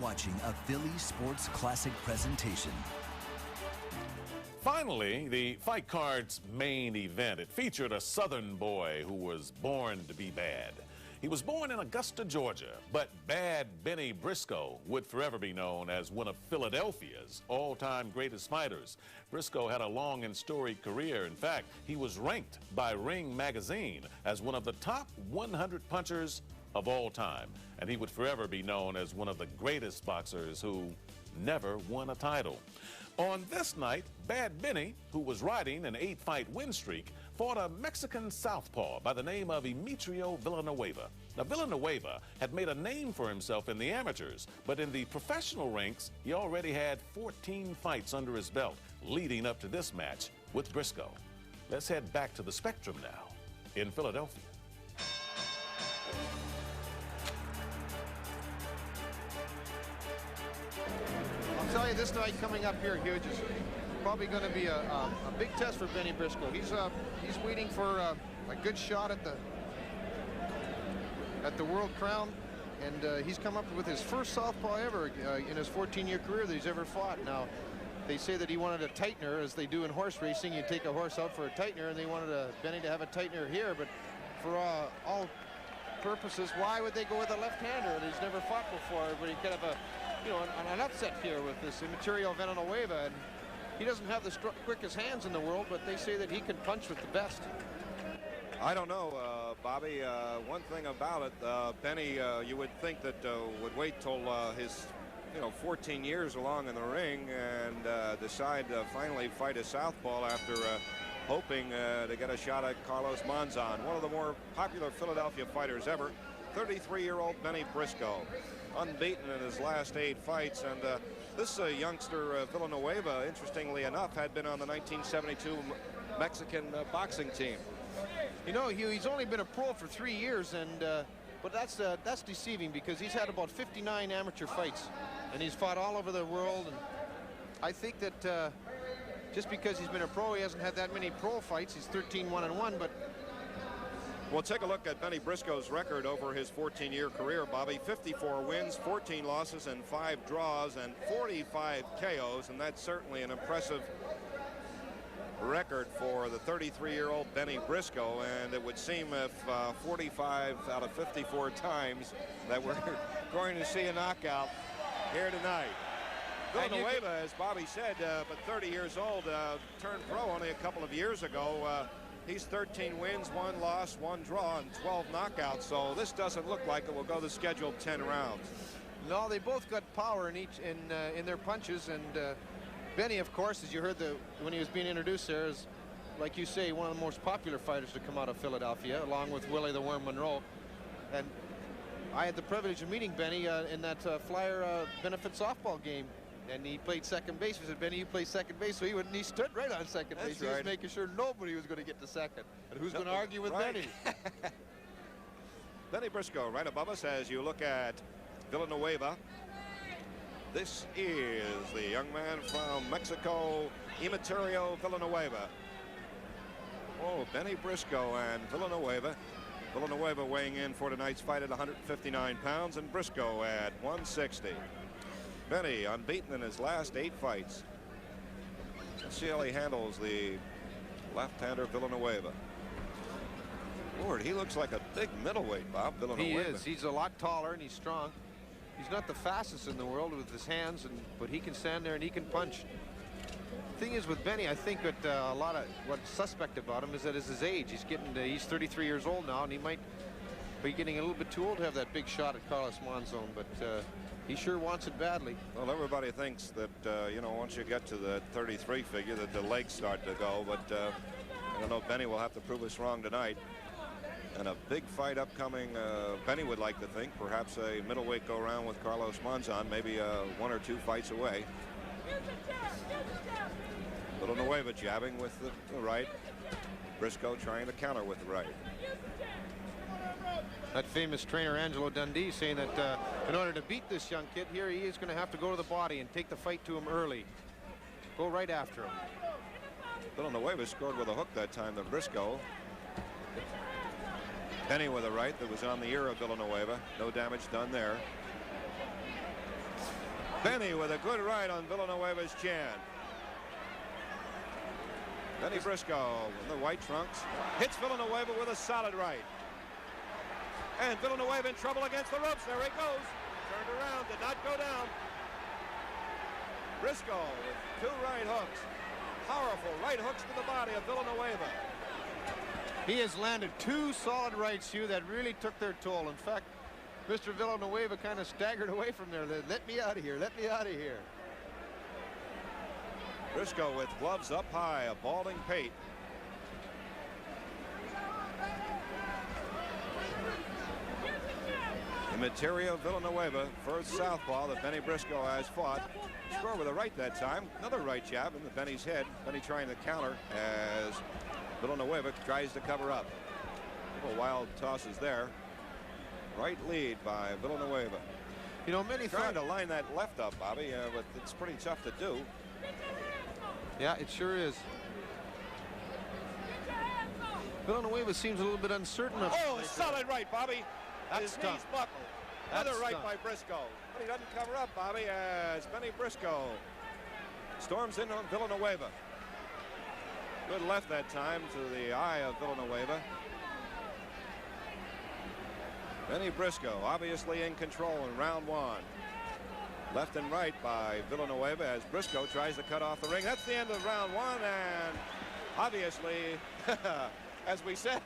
watching a Philly Sports Classic presentation. Finally, the fight card's main event. It featured a Southern boy who was born to be bad. He was born in Augusta, Georgia, but Bad Bennie Briscoe would forever be known as one of Philadelphia's all-time greatest fighters. Briscoe had a long and storied career. In fact, he was ranked by Ring magazine as one of the top 100 punchers of all time, and he would forever be known as one of the greatest boxers who never won a title. On this night, Bad Bennie, who was riding an 8-fight win streak, fought a Mexican southpaw by the name of Emeterio Villanueva. Now, Villanueva had made a name for himself in the amateurs, but in the professional ranks, he already had 14 fights under his belt leading up to this match with Briscoe. Let's head back to the Spectrum now in Philadelphia. I'll tell you, this night coming up here, Hugh, is probably going to be a big test for Bennie Briscoe. He's waiting for a good shot at the World Crown, and he's come up with his first southpaw ever in his 14-year career that he's ever fought. Now, they say that he wanted a tightener, as they do in horse racing. You take a horse out for a tightener, and they wanted Bennie to have a tightener here. But for all purposes, why would they go with a left-hander that he's never fought before? But he could have an upset here with this Emeterio Villanueva, and he doesn't have the quickest hands in the world, but they say that he can punch with the best. I don't know, Bobby. One thing about it, Bennie, you would think that would wait till his 14 years along in the ring and decide to finally fight a southpaw after hoping to get a shot at Carlos Monzon, one of the more popular Philadelphia fighters ever. 33-year-old Bennie Briscoe, unbeaten in his last 8 fights, and this youngster Villanueva, interestingly enough, had been on the 1972 Mexican boxing team. You know, Hugh, he's only been a pro for 3 years, and but that's deceiving, because he's had about 59 amateur fights, and he's fought all over the world. And I think that just because he's been a pro, he hasn't had that many pro fights. He's 13-1-1, but. Well, take a look at Bennie Briscoe's record over his 14-year career, Bobby. 54 wins, 14 losses, and 5 draws, and 45 KOs, and that's certainly an impressive record for the 33-year-old Bennie Briscoe. And it would seem if 45 out of 54 times that we're going to see a knockout here tonight. Villanueva, as Bobby said, but 30 years old, turned pro only a couple of years ago. He's 13 wins, 1 loss, 1 draw, and 12 knockouts. So this doesn't look like it will go the scheduled 10 rounds. No, they both got power in their punches, and Bennie, of course, as you heard when he was being introduced there, is, like you say, one of the most popular fighters to come out of Philadelphia, along with Willie the Worm Monroe. And I had the privilege of meeting Bennie in that Flyer benefit softball game. And he played second base. We said, Bennie, you play second base. So he stood right on second base. He was making sure nobody was going to get to second. And who's going to argue with Bennie? Bennie Briscoe right above us as you look at Villanueva. This is the young man from Mexico, Emeterio Villanueva. Oh, Bennie Briscoe and Villanueva. Villanueva weighing in for tonight's fight at 159 pounds, and Briscoe at 160. Bennie unbeaten in his last 8 fights. Let's see how he handles the left-hander Villanueva. Lord, he looks like a big middleweight, Bob, Villanueva. He is. He's a lot taller and he's strong. He's not the fastest in the world with his hands, but he can stand there and he can punch. The thing is with Bennie, I think that a lot of what's suspect about him is that his age. He's 33 years old now, and he might be getting a little bit too old to have that big shot at Carlos Monzon, but he sure wants it badly. Well, everybody thinks that, once you get to the 33 figure that the legs start to go, but I don't know, Bennie will have to prove us wrong tonight. And a big fight upcoming. Bennie would like to think perhaps a middleweight go around with Carlos Monzon, maybe 1 or 2 fights away. Villanueva jabbing with the right. Briscoe trying to counter with the right. That famous trainer Angelo Dundee saying that in order to beat this young kid here, he is going to have to go to the body and take the fight to him early. Go right after him. Villanueva scored with a hook that time to Briscoe. Bennie with a right that was on the ear of Villanueva. No damage done there. Bennie with a good right on Villanueva's chin. Bennie Briscoe in the white trunks hits Villanueva with a solid right. And Villanueva in trouble against the ropes. There he goes. Turned around, did not go down. Briscoe with two right hooks. Powerful right hooks to the body of Villanueva. He has landed two solid rights, Hugh, that really took their toll. In fact, Mr. Villanueva kind of staggered away from there. Let me out of here. Let me out of here. Briscoe with gloves up high, a balding pate. Emeterio Villanueva, first southpaw that Bennie Briscoe has fought. Scored with a right that time. Another right jab into Bennie's head. Bennie trying to counter as Villanueva tries to cover up. Little wild tosses there. Right lead by Villanueva. You know, many trying to line that left up, Bobby, but it's pretty tough to do. Yeah, it sure is. Villanueva seems a little bit uncertain. Oh, solid right, Bobby. That's His knees tough. buckle. Another That's right tough. by Briscoe. But he doesn't cover up, Bobby, as Bennie Briscoe storms in on Villanueva. Good left that time to the eye of Villanueva. Bennie Briscoe obviously in control in round one. Left and right by Villanueva as Briscoe tries to cut off the ring. That's the end of round one, and obviously, as we said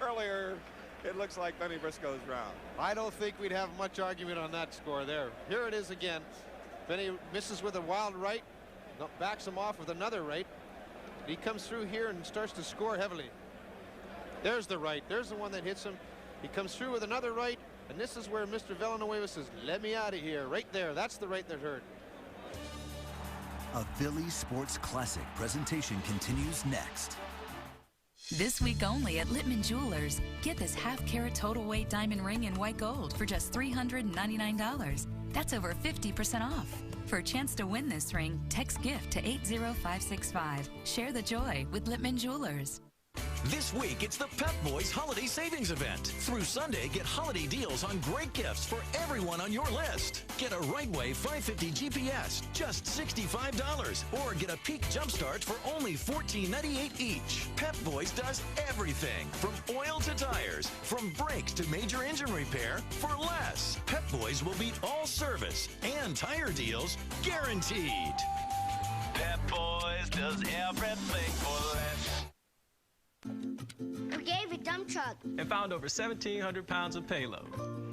earlier, it looks like Bennie Briscoe's round. I don't think we'd have much argument on that score there. Here it is again. Bennie misses with a wild right, backs him off with another right. He comes through here and starts to score heavily. There's the right. There's the one that hits him. He comes through with another right, and this is where Mr. Villanueva says, let me out of here. Right there. That's the right that hurt. A Philly Sports Classic presentation continues next. This week only at Littman Jewelers, get this half-carat total weight diamond ring in white gold for just $399. That's over 50% off. For a chance to win this ring, text GIFT to 80565. Share the joy with Littman Jewelers. This week, it's the Pep Boys Holiday Savings Event. Through Sunday, get holiday deals on great gifts for everyone on your list. Get a Rightway 550 GPS, just $65. Or get a Peak Jumpstart for only $14.98 each. Pep Boys does everything, from oil to tires, from brakes to major engine repair, for less. Pep Boys will beat all service and tire deals guaranteed. Pep Boys does everything for less. We gave a dump truck and found over 1,700 pounds of payload.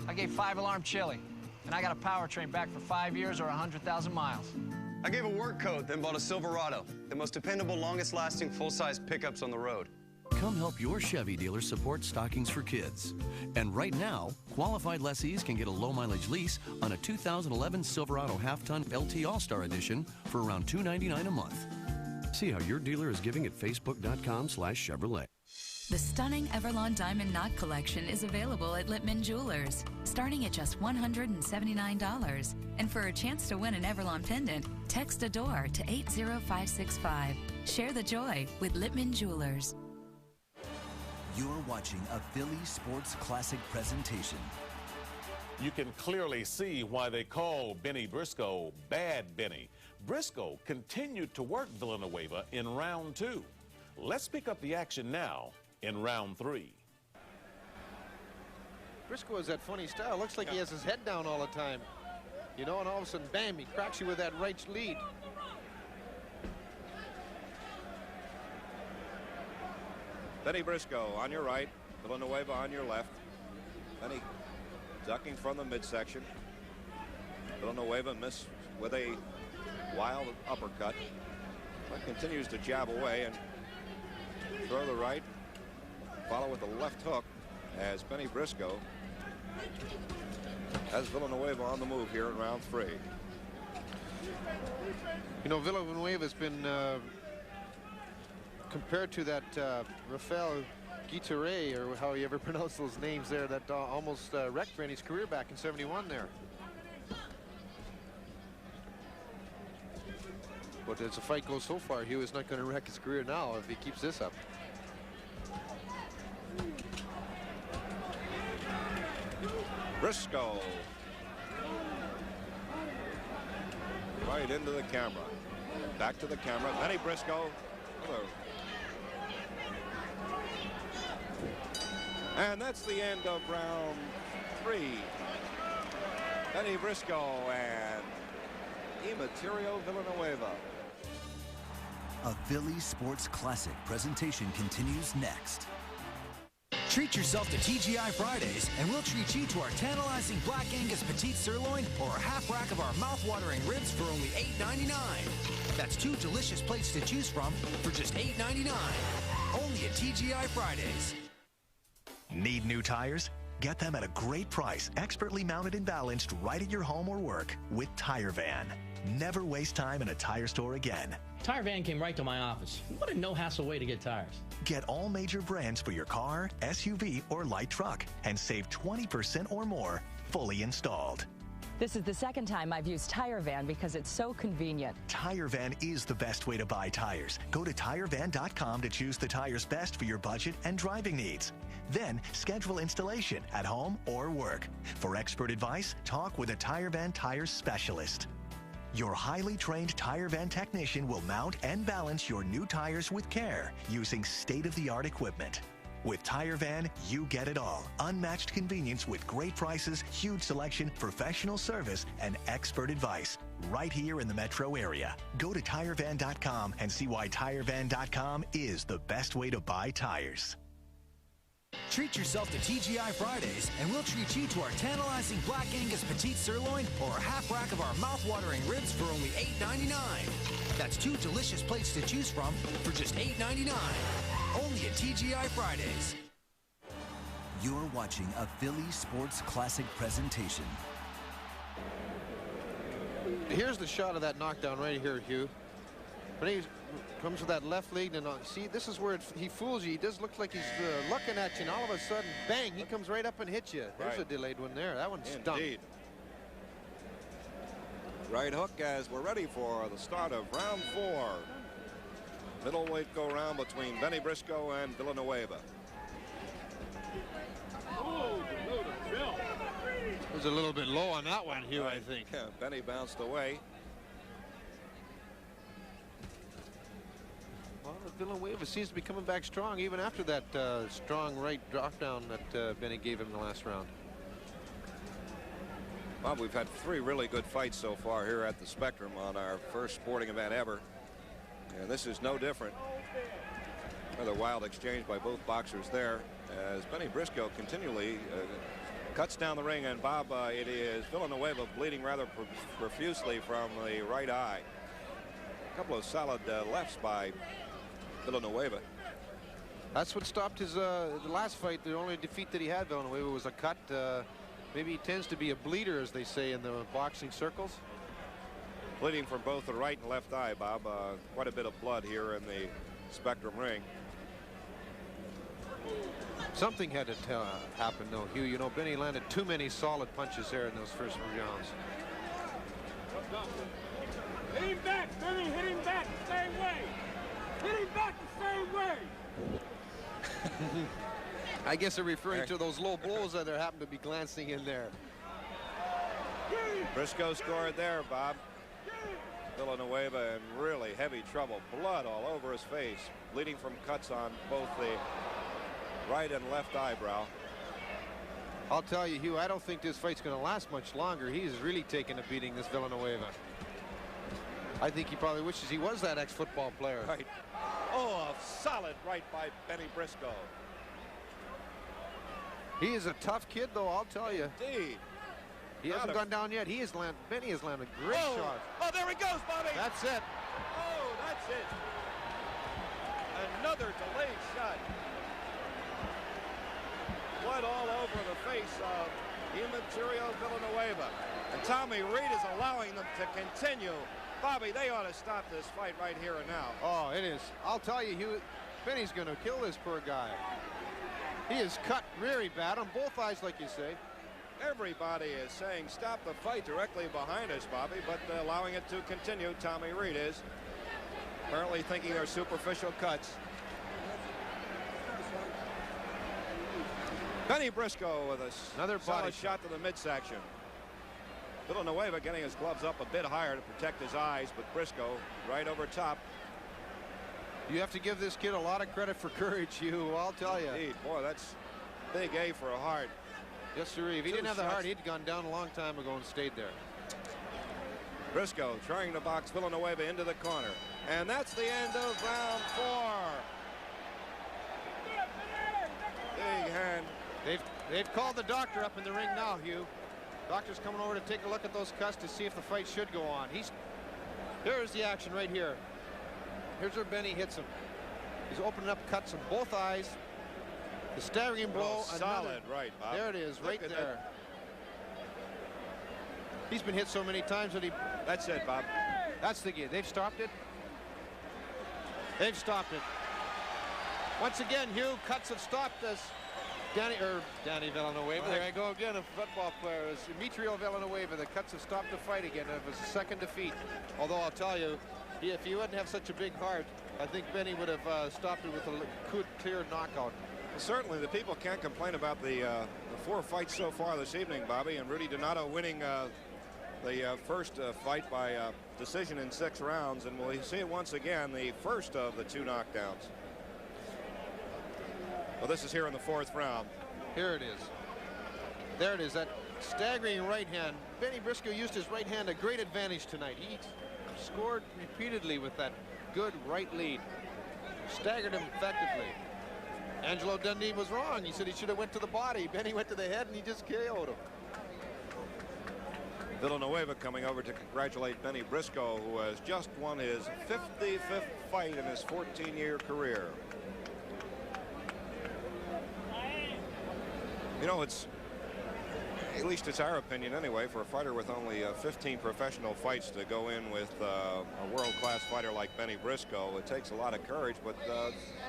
I gave 5-alarm chili, and I got a powertrain back for 5 years or 100,000 miles. I gave a work coat, then bought a Silverado, the most dependable, longest-lasting full-size pickups on the road. Come help your Chevy dealer support stockings for kids. And right now, qualified lessees can get a low-mileage lease on a 2011 Silverado half-ton LT All-Star Edition for around $299 a month. See how your dealer is giving at facebook.com/Chevrolet. The stunning Everlon Diamond Knot Collection is available at Littman Jewelers, starting at just $179. And for a chance to win an Everlon pendant, text ADORE to 80565. Share the joy with Littman Jewelers. You're watching a Philly Sports Classic presentation. You can clearly see why they call Bennie Briscoe Bad Bennie. Briscoe continued to work Villanueva in round two. Let's pick up the action now in round three. Briscoe has that funny style. Looks like he has his head down all the time. You know, and all of a sudden, bam, he cracks you with that right lead. Bennie Briscoe on your right, Villanueva on your left. Bennie ducking from the midsection. Villanueva missed with a wild uppercut. But continues to jab away and throw the right. Follow with the left hook as Bennie Briscoe has Villanueva on the move here in round three. You know, Villanueva's been compared to that Rafael Guitare, or how you ever pronounce those names there, that almost wrecked Bennie's career back in '71 there. But as the fight goes so far, Hugh is not going to wreck his career now if he keeps this up. Briscoe right into the camera. Back to the camera. Bennie Briscoe. And that's the end of round 3. Bennie Briscoe and Emeterio Villanueva. A Philly Sports Classic presentation continues next. Treat yourself to TGI Fridays, and we'll treat you to our tantalizing Black Angus Petite Sirloin or a half rack of our mouth-watering ribs for only $8.99. That's 2 delicious plates to choose from for just $8.99. Only at TGI Fridays. Need new tires? Get them at a great price, expertly mounted and balanced right at your home or work with Tire Van. Never waste time in a tire store again. Tire Van came right to my office. What a no-hassle way to get tires. Get all major brands for your car, SUV, or light truck and save 20% or more fully installed. This is the second time I've used Tire Van because it's so convenient. Tire Van is the best way to buy tires. Go to TireVan.com to choose the tires best for your budget and driving needs. Then schedule installation at home or work. For expert advice, talk with a Tire Van tire specialist. Your highly trained Tire Van technician will mount and balance your new tires with care using state-of-the-art equipment. With Tire Van, you get it all. Unmatched convenience with great prices, huge selection, professional service, and expert advice. Right here in the metro area. Go to TireVan.com and see why TireVan.com is the best way to buy tires. Treat yourself to TGI Fridays, and we'll treat you to our tantalizing Black Angus Petite Sirloin or a half rack of our mouth-watering ribs for only $8.99. That's 2 delicious plates to choose from for just $8.99. Only at TGI Fridays. You're watching a Philly Sports Classic presentation. Here's the shot of that knockdown right here, Hugh. When he comes with that left leg, and see, this is where he fools you. He does look like he's looking at you, and all of a sudden, bang, he comes right up and hits you. There's a delayed one there. That one stunk. Indeed. Right hook as we're ready for the start of round 4. Middleweight go round between Bennie Briscoe and Villanueva. It was a little bit low on that one, Hugh, I think. Yeah, Bennie bounced away. Well, Villanueva seems to be coming back strong even after that strong right drop down that Bennie gave him in the last round. Well, we've had 3 really good fights so far here at the Spectrum on our first sporting event ever. And this is no different. Another wild exchange by both boxers there as Bennie Briscoe continually cuts down the ring. And Bob, it is Villanueva bleeding rather profusely from the right eye. A couple of solid lefts by Villanueva. That's what stopped his the last fight. The only defeat that he had, Villanueva, was a cut. Maybe he tends to be a bleeder, as they say in the boxing circles. Bleeding from both the right and left eye, Bob. Quite a bit of blood here in the Spectrum ring. Something had to happen, though, Hugh. You know, Bennie landed too many solid punches there in those first rounds. Hit him back, Bennie. Hit him back the same way. Hit him back the same way. I guess they're referring to those low blows that there happen to be glancing in there. Briscoe scored there, Bob. Villanueva in really heavy trouble. Blood all over his face. Bleeding from cuts on both the right and left eyebrow. I'll tell you, Hugh, I don't think this fight's going to last much longer. He's really taken a beating, this Villanueva. I think he probably wishes he was that ex-football player. Right. Oh, a solid right by Bennie Briscoe. He is a tough kid, though, I'll tell you. Indeed. He hasn't gone down yet. Bennie has landed great shots. Oh, there he goes, Bobby. That's it. Oh, that's it. Another delayed shot. Blood all over the face of Emeterio Villanueva. And Tommy Reed is allowing them to continue. Bobby, they ought to stop this fight right here and now. Oh, it is. I'll tell you, Hugh, Bennie's going to kill this poor guy. He is cut very bad on both eyes, like you say. Everybody is saying stop the fight directly behind us, Bobby, but allowing it to continue. Tommy Reed is apparently thinking they're superficial cuts. Bennie Briscoe with another solid shot to the midsection. Villanueva getting his gloves up a bit higher to protect his eyes, but Briscoe right over top. You have to give this kid a lot of credit for courage, Hugh. I'll tell you. Indeed. Boy, that's big A for a heart. Yes, sir. If he didn't have the heart, he'd gone down a long time ago and stayed there. Briscoe trying to box Villanueva into the corner. And that's the end of round 4. Big hand. They've called the doctor up in the ring now, Hugh. Doctor's coming over to take a look at those cuts to see if the fight should go on. Here's the action right here. Here's where Bennie hits him. He's opening up cuts on both eyes. The staggering blow. Solid right, Bob. There it is, right there. He's been hit so many times that he... That's it, Bob. That's the game. They've stopped it. They've stopped it. Once again, Hugh, cuts have stopped us. Danny Villanueva. There I go again, a football player. It's Emeterio Villanueva. The cuts have stopped the fight again. It was a second defeat. Although I'll tell you, if he wouldn't have such a big heart, I think Bennie would have stopped it with a clear knockout. Well, certainly, the people can't complain about the 4 fights so far this evening, Bobby, and Rudy Donato winning the first fight by decision in 6 rounds, and we'll see it once again, the first of the 2 knockdowns. Well, this is here in the 4th round. Here it is. There it is, that staggering right hand. Bennie Briscoe used his right hand to great advantage tonight. He scored repeatedly with that good right lead. Staggered him effectively. Angelo Dundee was wrong. He said he should have went to the body. Bennie went to the head and he just KO'd him. Villanueva coming over to congratulate Bennie Briscoe, who has just won his 55th fight in his 14-year career. You know, at least it's our opinion anyway, for a fighter with only 15 professional fights to go in with a world-class fighter like Bennie Briscoe. It takes a lot of courage, but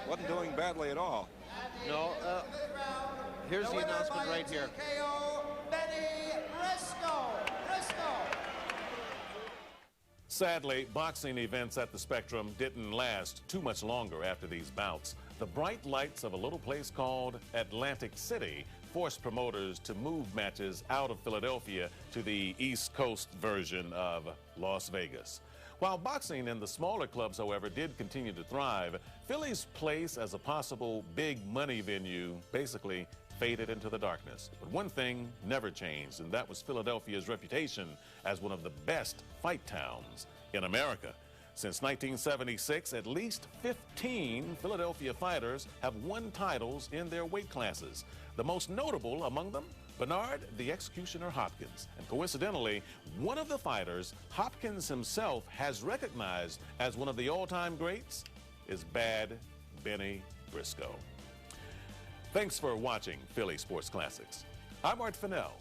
wasn't doing badly at all. No, here's the announcement right here. Bennie Briscoe. Sadly, boxing events at the Spectrum didn't last too much longer after these bouts. The bright lights of a little place called Atlantic City forced promoters to move matches out of Philadelphia to the East Coast version of Las Vegas. While boxing in the smaller clubs, however, did continue to thrive, Philly's place as a possible big money venue basically faded into the darkness. But one thing never changed, and that was Philadelphia's reputation as one of the best fight towns in America. Since 1976, at least 15 Philadelphia fighters have won titles in their weight classes. The most notable among them, Bernard the Executioner Hopkins. And coincidentally, one of the fighters Hopkins himself has recognized as one of the all-time greats is Bad Bennie Briscoe. Thanks for watching Philly Sports Classics. I'm Art Fennell.